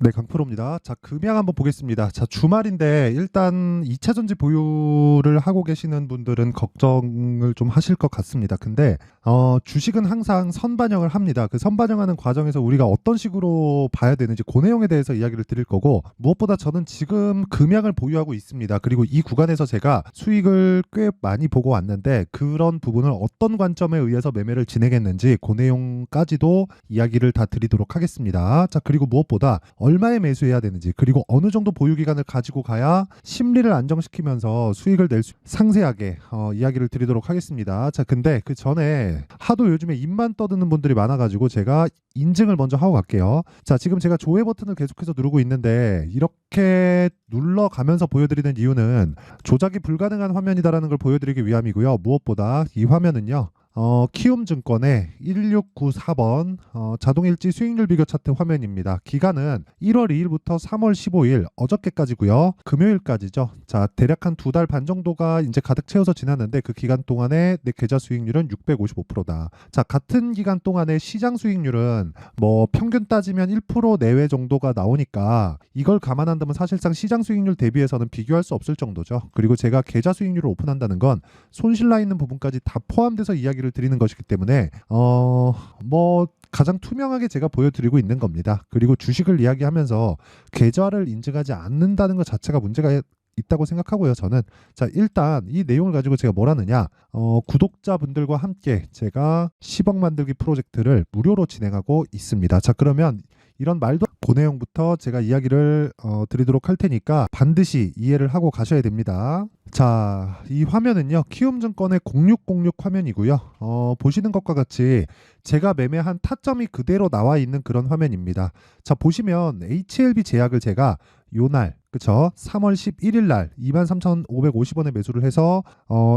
네, 강프로입니다. 자, 금양 한번 보겠습니다. 자, 주말인데 일단 2차 전지 보유를 하고 계시는 분들은 걱정을 좀 하실 것 같습니다. 근데 주식은 항상 선반영을 합니다. 그 선반영하는 과정에서 우리가 어떤 식으로 봐야 되는지 그 내용에 대해서 이야기를 드릴 거고, 무엇보다 저는 지금 금양을 보유하고 있습니다. 그리고 이 구간에서 제가 수익을 꽤 많이 보고 왔는데 그런 부분을 어떤 관점에 의해서 매매를 진행했는지 그 내용까지도 이야기를 다 드리도록 하겠습니다. 자, 그리고 무엇보다 얼마에 매수해야 되는지, 그리고 어느 정도 보유 기간을 가지고 가야 심리를 안정시키면서 수익을 낼 수 상세하게 이야기를 드리도록 하겠습니다. 자, 근데 그 전에 하도 요즘에 입만 떠드는 분들이 많아가지고 제가 인증을 먼저 하고 갈게요. 자, 지금 제가 조회 버튼을 계속해서 누르고 있는데 이렇게 눌러가면서 보여드리는 이유는 조작이 불가능한 화면이다라는 걸 보여드리기 위함이고요. 무엇보다 이 화면은요, 키움증권의 1694번 자동일지 수익률 비교 차트 화면입니다. 기간은 1월 2일부터 3월 15일 어저께까지고요. 금요일까지죠. 자, 대략 한 2달 반 정도가 이제 가득 채워서 지났는데 그 기간 동안에 내 계좌 수익률은 655%다. 자, 같은 기간 동안에 시장 수익률은 뭐 평균 따지면 1% 내외 정도가 나오니까 이걸 감안한다면 사실상 시장 수익률 대비해서는 비교할 수 없을 정도죠. 그리고 제가 계좌 수익률을 오픈한다는 건 손실 나 있는 부분까지 다 포함돼서 이야기를 드리는 것이기 때문에 뭐 가장 투명하게 제가 보여드리고 있는 겁니다. 그리고 주식을 이야기하면서 계좌를 인증하지 않는다는 것 자체가 문제가 있다고 생각하고요. 저는 자, 일단 이 내용을 가지고 제가 뭘 하느냐, 구독자분들과 함께 제가 10억 만들기 프로젝트를 무료로 진행하고 있습니다. 자, 그러면 이런 말도 그 내용부터 제가 이야기를 드리도록 할 테니까 반드시 이해를 하고 가셔야 됩니다. 자, 이 화면은요, 키움증권의 0606 화면이고요. 보시는 것과 같이 제가 매매한 타점이 그대로 나와 있는 그런 화면입니다. 자, 보시면 HLB 제약을 제가 요날, 그쵸, 3월 11일 날 23,550원에 매수를 해서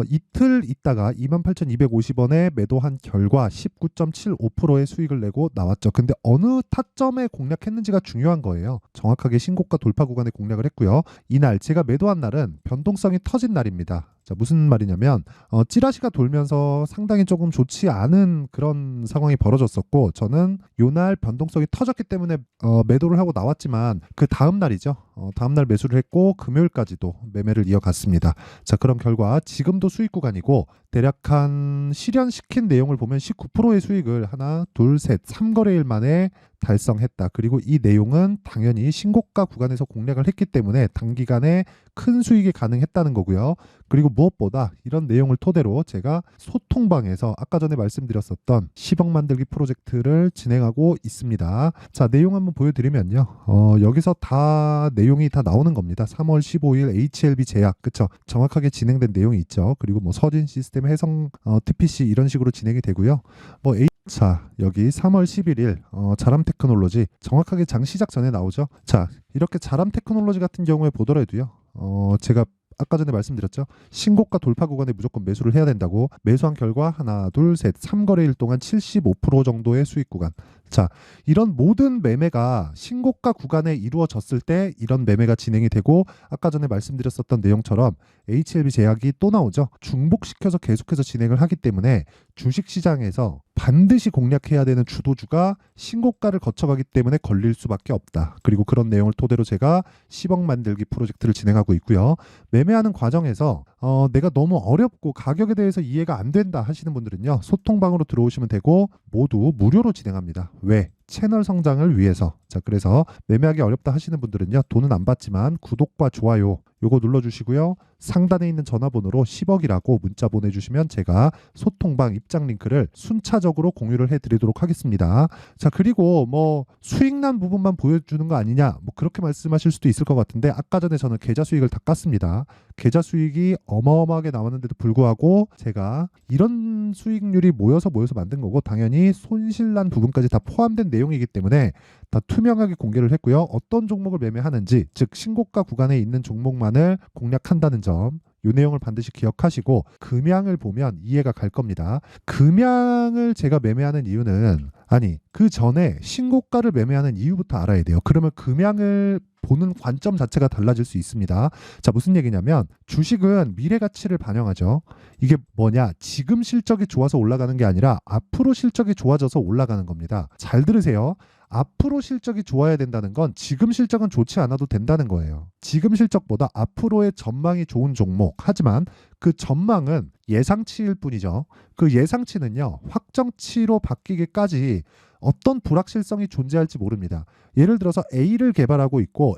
이틀 있다가 28,250원에 매도한 결과 19.75%의 수익을 내고 나왔죠. 근데 어느 타점에 공략했는지가 중요한 거예요. 정확하게 신고가 돌파 구간에 공략을 했고요. 이날 제가 매도한 날은 변동성이 터진 날입니다. 자, 무슨 말이냐면 찌라시가 돌면서 상당히 조금 좋지 않은 그런 상황이 벌어졌었고, 저는 요날 변동성이 터졌기 때문에 매도를 하고 나왔지만 그 다음 날이죠. 다음 날 매수를 했고 금요일까지도 매매를 이어갔습니다. 자, 그럼 결과 지금도 수익 구간이고 대략 한 실현시킨 내용을 보면 19%의 수익을 하나, 둘, 셋, 3거래일 만에 달성했다. 그리고 이 내용은 당연히 신고가 구간에서 공략을 했기 때문에 단기간에 큰 수익이 가능했다는 거고요. 그리고 무엇보다 이런 내용을 토대로 제가 소통방에서 아까 전에 말씀드렸었던 10억 만들기 프로젝트를 진행하고 있습니다. 자, 내용 한번 보여드리면요. 여기서 다 내용이 다 나오는 겁니다. 3월 15일 HLB 제약, 그쵸? 정확하게 진행된 내용이 있죠. 그리고 뭐 서진 시스템, 해성 TPC 이런 식으로 진행이 되고요. 뭐 자, 여기 3월 11일 자람 테크놀로지, 정확하게 장 시작 전에 나오죠. 자, 이렇게 자람 테크놀로지 같은 경우에 보더라도요. 제가 아까 전에 말씀드렸죠. 신고가 돌파 구간에 무조건 매수를 해야 된다고. 매수한 결과 하나, 둘, 셋, 3거래일 동안 75% 정도의 수익 구간. 자, 이런 모든 매매가 신고가 구간에 이루어졌을 때 이런 매매가 진행이 되고, 아까 전에 말씀드렸었던 내용처럼 HLB 제약이 또 나오죠. 중복시켜서 계속해서 진행을 하기 때문에 주식시장에서 반드시 공략해야 되는 주도주가 신고가를 거쳐가기 때문에 걸릴 수밖에 없다. 그리고 그런 내용을 토대로 제가 10억 만들기 프로젝트를 진행하고 있고요. 매매하는 과정에서 내가 너무 어렵고 가격에 대해서 이해가 안 된다 하시는 분들은요, 소통방으로 들어오시면 되고 모두 무료로 진행합니다. 왜? 채널 성장을 위해서. 자, 그래서 매매하기 어렵다 하시는 분들은요, 돈은 안 받지만 구독과 좋아요 요거 눌러주시고요. 상단에 있는 전화번호로 10억이라고 문자 보내주시면 제가 소통방 입장 링크를 순차적으로 공유를 해드리도록 하겠습니다. 자, 그리고 뭐 수익난 부분만 보여주는 거 아니냐, 뭐 그렇게 말씀하실 수도 있을 것 같은데, 아까 전에 저는 계좌 수익을 다 깠습니다. 계좌 수익이 어마어마하게 나왔는데도 불구하고 제가 이런 수익률이 모여서 만든 거고, 당연히 손실난 부분까지 다 포함된 내용이기 때문에 다 투명하게 공개를 했고요. 어떤 종목을 매매하는지, 즉 신고가 구간에 있는 종목만을 공략한다는 점, 이 내용을 반드시 기억하시고 금양을 보면 이해가 갈 겁니다. 금양을 제가 매매하는 이유는, 아니, 그 전에 신고가를 매매하는 이유부터 알아야 돼요. 그러면 금양을 보는 관점 자체가 달라질 수 있습니다. 자, 무슨 얘기냐면 주식은 미래 가치를 반영하죠. 이게 뭐냐, 지금 실적이 좋아서 올라가는 게 아니라 앞으로 실적이 좋아져서 올라가는 겁니다. 잘 들으세요. 앞으로 실적이 좋아야 된다는 건 지금 실적은 좋지 않아도 된다는 거예요. 지금 실적보다 앞으로의 전망이 좋은 종목. 하지만 그 전망은 예상치일 뿐이죠. 그 예상치는요, 확정치로 바뀌기까지 어떤 불확실성이 존재할지 모릅니다. 예를 들어서 A를 개발하고 있고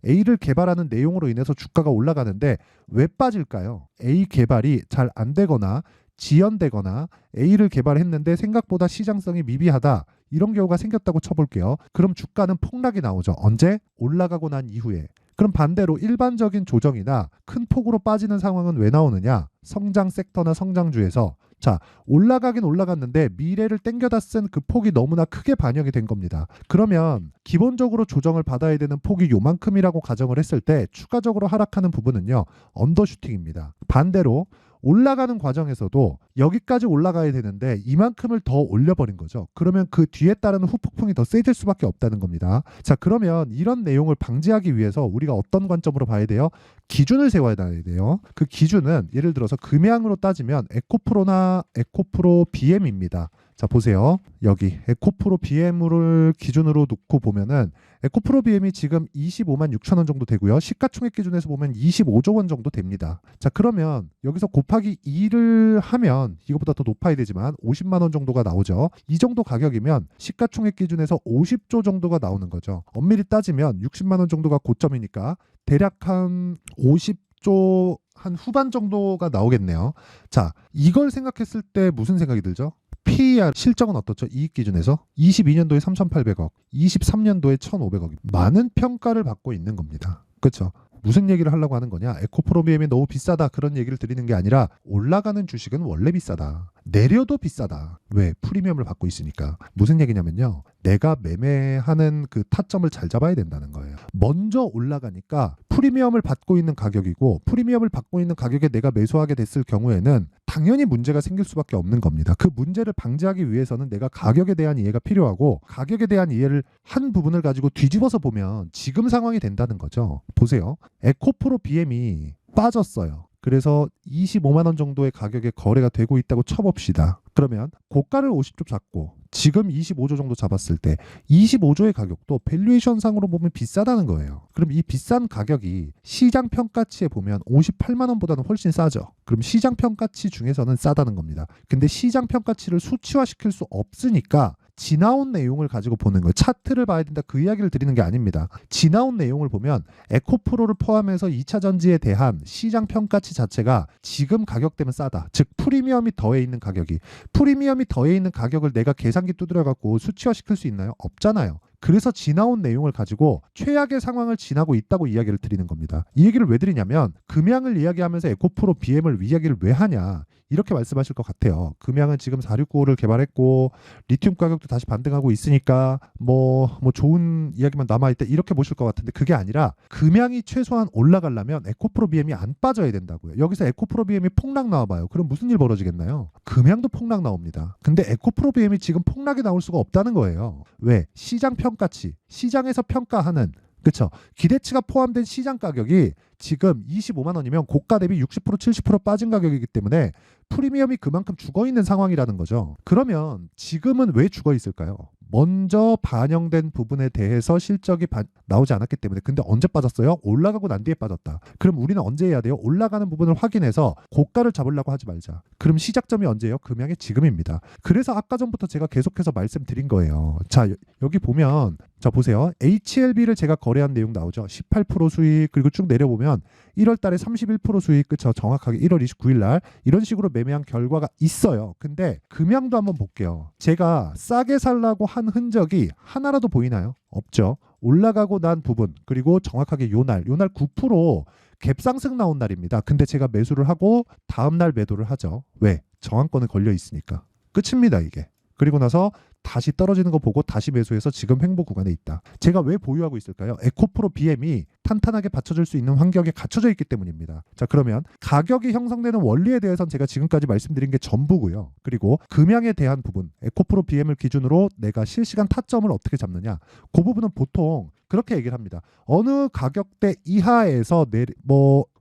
A를 개발하는 내용으로 인해서 주가가 올라가는데 왜 빠질까요? A 개발이 잘 안 되거나 지연되거나 A를 개발했는데 생각보다 시장성이 미비하다. 이런 경우가 생겼다고 쳐볼게요. 그럼 주가는 폭락이 나오죠. 언제? 올라가고 난 이후에. 그럼 반대로 일반적인 조정이나 큰 폭으로 빠지는 상황은 왜 나오느냐? 성장 섹터나 성장주에서 자, 올라가긴 올라갔는데 미래를 땡겨다 쓴 그 폭이 너무나 크게 반영이 된 겁니다. 그러면 기본적으로 조정을 받아야 되는 폭이 요만큼이라고 가정을 했을 때 추가적으로 하락하는 부분은요, 언더슈팅입니다. 반대로 올라가는 과정에서도 여기까지 올라가야 되는데 이만큼을 더 올려버린 거죠. 그러면 그 뒤에 따르는 후폭풍이 더 세질 수밖에 없다는 겁니다. 자, 그러면 이런 내용을 방지하기 위해서 우리가 어떤 관점으로 봐야 돼요? 기준을 세워야 돼요. 그 기준은 예를 들어서 금양으로 따지면 에코프로나 에코프로 BM입니다. 자, 보세요. 여기 에코프로 BM을 기준으로 놓고 보면은 에코프로 BM이 지금 25만 6천 원 정도 되고요. 시가총액 기준에서 보면 25조 원 정도 됩니다. 자, 그러면 여기서 곱하기 2를 하면 이거보다 더 높아야 되지만 50만 원 정도가 나오죠. 이 정도 가격이면 시가총액 기준에서 50조 정도가 나오는 거죠. 엄밀히 따지면 60만 원 정도가 고점이니까 대략 한 50조 한 후반 정도가 나오겠네요. 자, 이걸 생각했을 때 무슨 생각이 들죠? PER 실적은 어떻죠? 이익 기준에서 22년도에 3,800억, 23년도에 1,500억. 많은 평가를 받고 있는 겁니다. 그렇죠? 무슨 얘기를 하려고 하는 거냐? 에코프로 BM이 너무 비싸다 그런 얘기를 드리는 게 아니라 올라가는 주식은 원래 비싸다. 내려도 비싸다. 왜? 프리미엄을 받고 있으니까. 무슨 얘기냐면요. 내가 매매하는 그 타점을 잘 잡아야 된다는 거예요. 먼저 올라가니까 프리미엄을 받고 있는 가격이고 프리미엄을 받고 있는 가격에 내가 매수하게 됐을 경우에는 당연히 문제가 생길 수밖에 없는 겁니다. 그 문제를 방지하기 위해서는 내가 가격에 대한 이해가 필요하고 가격에 대한 이해를 한 부분을 가지고 뒤집어서 보면 지금 상황이 된다는 거죠. 보세요. 에코프로 BM이 빠졌어요. 그래서 25만 원 정도의 가격에 거래가 되고 있다고 쳐봅시다. 그러면 고가를 50조 잡고 지금 25조 정도 잡았을 때 25조의 가격도 밸류에이션 상으로 보면 비싸다는 거예요. 그럼 이 비싼 가격이 시장 평가치에 보면 58만 원보다는 훨씬 싸죠. 그럼 시장 평가치 중에서는 싸다는 겁니다. 근데 시장 평가치를 수치화시킬 수 없으니까 지나온 내용을 가지고 보는 거예요. 차트를 봐야 된다 그 이야기를 드리는 게 아닙니다. 지나온 내용을 보면 에코프로를 포함해서 2차 전지에 대한 시장 평가치 자체가 지금 가격대면 싸다. 즉 프리미엄이 더해 있는 가격이 프리미엄이 더해 있는 가격을 내가 계산기 두드려 갖고 수치화시킬 수 있나요? 없잖아요. 그래서 지나온 내용을 가지고 최악의 상황을 지나고 있다고 이야기를 드리는 겁니다. 이 얘기를 왜 드리냐면 금양을 이야기하면서 에코프로 BM을 이야기를 왜 하냐 이렇게 말씀하실 것 같아요. 금양은 지금 4695를 개발했고 리튬 가격도 다시 반등하고 있으니까 뭐 좋은 이야기만 남아있다 이렇게 보실 것 같은데 그게 아니라 금양이 최소한 올라가려면 에코프로 BM이 안 빠져야 된다고요. 여기서 에코프로 BM이 폭락 나와봐요. 그럼 무슨 일 벌어지겠나요? 금양도 폭락 나옵니다. 근데 에코프로 BM이 지금 폭락이 나올 수가 없다는 거예요. 왜? 시장 평가치, 시장에서 평가하는 그렇죠. 기대치가 포함된 시장 가격이 지금 25만 원이면 고가 대비 60% 70% 빠진 가격이기 때문에 프리미엄이 그만큼 죽어있는 상황이라는 거죠. 그러면 지금은 왜 죽어있을까요? 먼저 반영된 부분에 대해서 실적이 나오지 않았기 때문에. 근데 언제 빠졌어요? 올라가고 난 뒤에 빠졌다. 그럼 우리는 언제 해야 돼요? 올라가는 부분을 확인해서 고가를 잡으려고 하지 말자. 그럼 시작점이 언제예요? 금양의 지금입니다. 그래서 아까 전부터 제가 계속해서 말씀드린 거예요. 자, 여기 보면 자 보세요. HLB를 제가 거래한 내용 나오죠. 18% 수익 그리고 쭉 내려보면 1월 달에 31% 수익 그쵸. 정확하게 1월 29일 날 이런 식으로 매매한 결과가 있어요. 근데 금양도 한번 볼게요. 제가 싸게 살라고 한 흔적이 하나라도 보이나요? 없죠. 올라가고 난 부분 그리고 정확하게 요날 9% 갭상승 나온 날입니다. 근데 제가 매수를 하고 다음날 매도를 하죠. 왜? 저항권에 걸려 있으니까. 끝입니다 이게. 그리고 나서 다시 떨어지는 거 보고 다시 매수해서 지금 횡보 구간에 있다. 제가 왜 보유하고 있을까요? 에코프로 BM이 탄탄하게 받쳐줄 수 있는 환경에 갖춰져 있기 때문입니다. 자, 그러면 가격이 형성되는 원리에 대해서는 제가 지금까지 말씀드린 게 전부고요. 그리고 금양에 대한 부분, 에코프로 BM을 기준으로 내가 실시간 타점을 어떻게 잡느냐. 그 부분은 보통 그렇게 얘기를 합니다. 어느 가격대 이하에서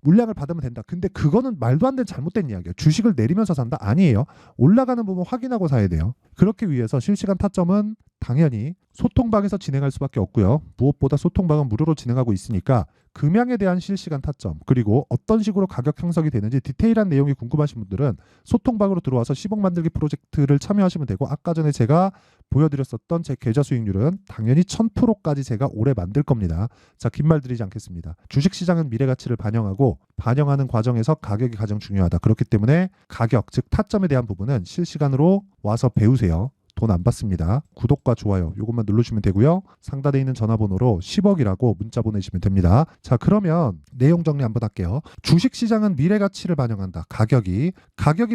물량을 받으면 된다. 근데 그거는 말도 안 되는 잘못된 이야기예요. 주식을 내리면서 산다? 아니에요. 올라가는 부분 확인하고 사야 돼요. 그렇기 위해서 실시간 타점은 당연히 소통방에서 진행할 수밖에 없고요. 무엇보다 소통방은 무료로 진행하고 있으니까 금양에 대한 실시간 타점 그리고 어떤 식으로 가격 형성이 되는지 디테일한 내용이 궁금하신 분들은 소통방으로 들어와서 시복 만들기 프로젝트를 참여하시면 되고 아까 전에 제가 보여드렸었던 제 계좌 수익률은 당연히 1000%까지 제가 올해 만들 겁니다. 자, 긴 말 드리지 않겠습니다. 주식시장은 미래가치를 반영하고 반영하는 과정에서 가격이 가장 중요하다. 그렇기 때문에 가격, 즉 타점에 대한 부분은 실시간으로 와서 배우세요. 돈 안 받습니다. 구독과 좋아요 이것만 눌러주시면 되고요. 상단에 있는 전화번호로 10억이라고 문자 보내시면 됩니다. 자, 그러면 내용 정리 한번 할게요. 주식시장은 미래가치를 반영한다. 가격이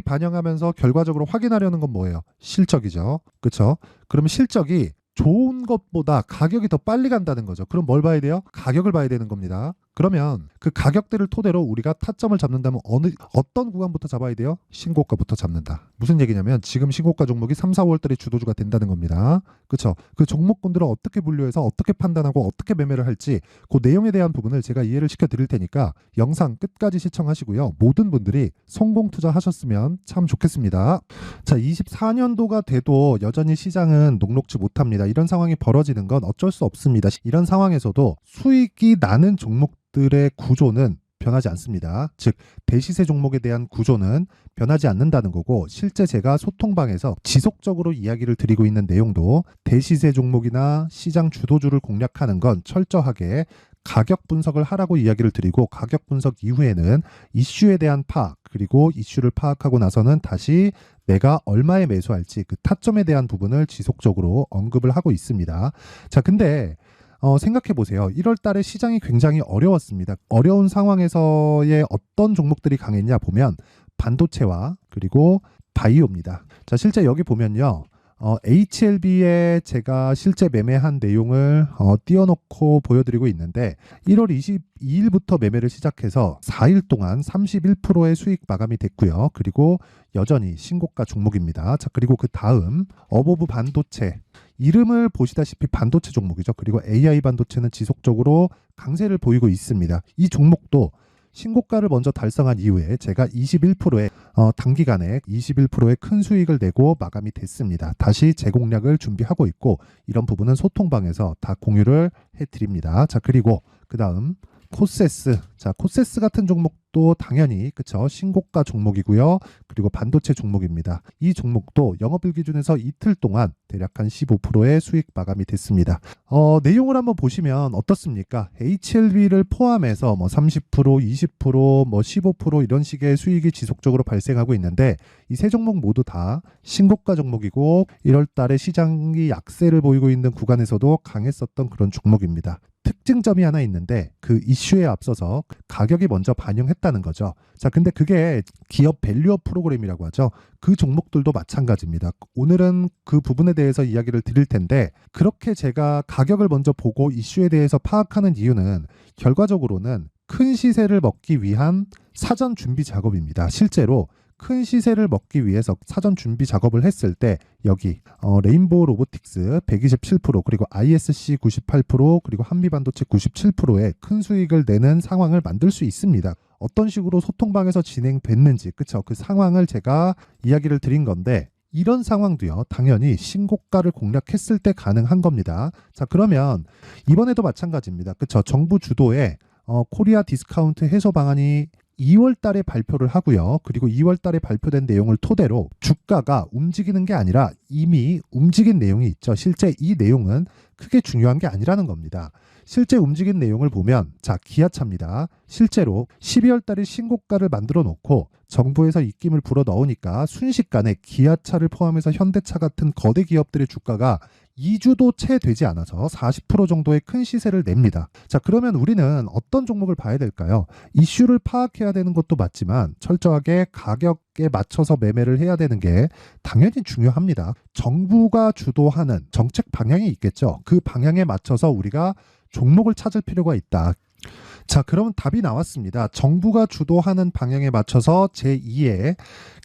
반영하면서 결과적으로 확인하려는 건 뭐예요? 실적이죠. 그렇죠? 그러면 실적이 좋은 것보다 가격이 더 빨리 간다는 거죠. 그럼 뭘 봐야 돼요? 가격을 봐야 되는 겁니다. 그러면 그 가격대를 토대로 우리가 타점을 잡는다면 어떤 구간부터 잡아야 돼요? 신고가부터 잡는다. 무슨 얘기냐면 지금 신고가 종목이 3, 4월 달에 주도주가 된다는 겁니다. 그렇죠? 그 종목군들을 어떻게 분류해서 어떻게 판단하고 어떻게 매매를 할지 그 내용에 대한 부분을 제가 이해를 시켜 드릴 테니까 영상 끝까지 시청하시고요. 모든 분들이 성공 투자하셨으면 참 좋겠습니다. 자, 24년도가 돼도 여전히 시장은 녹록지 못합니다. 이런 상황이 벌어지는 건 어쩔 수 없습니다. 이런 상황에서도 수익이 나는 종목들의 구조는 변하지 않습니다. 즉 대시세 종목에 대한 구조는 변하지 않는다는 거고 실제 제가 소통방에서 지속적으로 이야기를 드리고 있는 내용도 대시세 종목이나 시장 주도주를 공략하는 건 철저하게 가격 분석을 하라고 이야기를 드리고 가격 분석 이후에는 이슈에 대한 파악 그리고 이슈를 파악하고 나서는 다시 내가 얼마에 매수할지 그 타점에 대한 부분을 지속적으로 언급을 하고 있습니다. 자, 근데 생각해 보세요. 1월 달에 시장이 굉장히 어려웠습니다. 어려운 상황에서의 어떤 종목들이 강했냐 보면 반도체와 그리고 바이오입니다. 자, 실제 여기 보면요. HLB에 제가 실제 매매한 내용을 띄워놓고 보여드리고 있는데 1월 22일부터 매매를 시작해서 4일 동안 31%의 수익 마감이 됐고요. 그리고 여전히 신고가 종목입니다. 자, 그리고 그 다음 어보브 반도체 이름을 보시다시피 반도체 종목이죠. 그리고 AI 반도체는 지속적으로 강세를 보이고 있습니다. 이 종목도 신고가를 먼저 달성한 이후에 제가 21%의 단기간에 21%의 큰 수익을 내고 마감이 됐습니다. 다시 재공략을 준비하고 있고 이런 부분은 소통방에서 다 공유를 해드립니다. 자, 그리고 그 다음 코세스. 자, 코세스 같은 종목도 당연히 그쵸 신고가 종목이고요. 그리고 반도체 종목입니다. 이 종목도 영업일 기준에서 이틀 동안 대략 한 15%의 수익 마감이 됐습니다. 내용을 한번 보시면 어떻습니까? HLB를 포함해서 뭐 30%, 20%, 뭐 15% 이런 식의 수익이 지속적으로 발생하고 있는데 이 세 종목 모두 다 신고가 종목이고 1월 달에 시장이 약세를 보이고 있는 구간에서도 강했었던 그런 종목입니다. 특징점이 하나 있는데 그 이슈에 앞서서 가격이 먼저 반영했다는 거죠. 자, 근데 그게 기업 밸류업 프로그램이라고 하죠. 그 종목들도 마찬가지입니다. 오늘은 그 부분에 대해서 이야기를 드릴 텐데 그렇게 제가 가격을 먼저 보고 이슈에 대해서 파악하는 이유는 결과적으로는 큰 시세를 먹기 위한 사전 준비 작업입니다. 실제로 큰 시세를 먹기 위해서 사전 준비 작업을 했을 때 여기 레인보우 로보틱스 127% 그리고 ISC 98% 그리고 한미반도체 97%의 큰 수익을 내는 상황을 만들 수 있습니다. 어떤 식으로 소통방에서 진행됐는지 그쵸? 그 상황을 제가 이야기를 드린 건데 이런 상황도요. 당연히 신고가를 공략했을 때 가능한 겁니다. 자, 그러면 이번에도 마찬가지입니다. 그쵸? 정부 주도의 코리아 디스카운트 해소 방안이 2월 달에 발표를 하고요. 그리고 2월 달에 발표된 내용을 토대로 주가가 움직이는 게 아니라 이미 움직인 내용이 있죠. 실제 이 내용은 크게 중요한 게 아니라는 겁니다. 실제 움직인 내용을 보면 자, 기아차입니다. 실제로 12월 달에 신고가를 만들어 놓고 정부에서 입김을 불어 넣으니까 순식간에 기아차를 포함해서 현대차 같은 거대 기업들의 주가가 2주도 채 되지 않아서 40% 정도의 큰 시세를 냅니다. 자, 그러면 우리는 어떤 종목을 봐야 될까요? 이슈를 파악해야 되는 것도 맞지만 철저하게 가격에 맞춰서 매매를 해야 되는 게 당연히 중요합니다. 정부가 주도하는 정책 방향이 있겠죠. 그 방향에 맞춰서 우리가 종목을 찾을 필요가 있다. 자, 그럼 답이 나왔습니다. 정부가 주도하는 방향에 맞춰서 제2의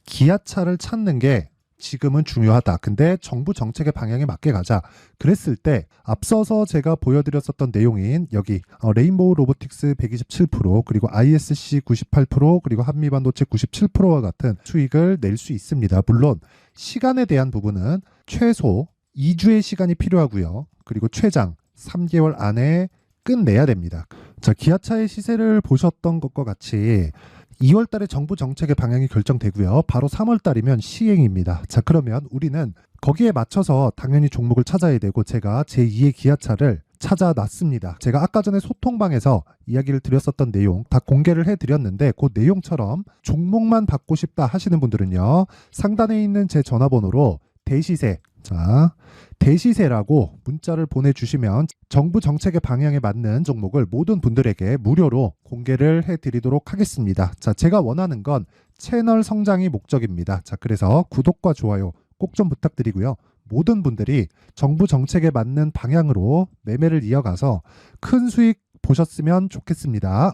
기아차를 찾는 게 지금은 중요하다. 근데 정부 정책의 방향에 맞게 가자. 그랬을 때 앞서서 제가 보여드렸었던 내용인 여기 레인보우 로보틱스 127% 그리고 ISC 98% 그리고 한미반도체 97%와 같은 수익을 낼 수 있습니다. 물론 시간에 대한 부분은 최소 2주의 시간이 필요하고요. 그리고 최장 3개월 안에 끝내야 됩니다. 자, 기아차의 시세를 보셨던 것과 같이 2월 달에 정부 정책의 방향이 결정되고요. 바로 3월 달이면 시행입니다. 자, 그러면 우리는 거기에 맞춰서 당연히 종목을 찾아야 되고 제가 제2의 기아차를 찾아놨습니다. 제가 아까 전에 소통방에서 이야기를 드렸었던 내용 다 공개를 해드렸는데 그 내용처럼 종목만 받고 싶다 하시는 분들은요. 상단에 있는 제 전화번호로 대시세, 자, 대시세라고 문자를 보내주시면 정부 정책의 방향에 맞는 종목을 모든 분들에게 무료로 공개를 해드리도록 하겠습니다. 자, 제가 원하는 건 채널 성장이 목적입니다. 자, 그래서 구독과 좋아요 꼭 좀 부탁드리고요. 모든 분들이 정부 정책에 맞는 방향으로 매매를 이어가서 큰 수익 보셨으면 좋겠습니다.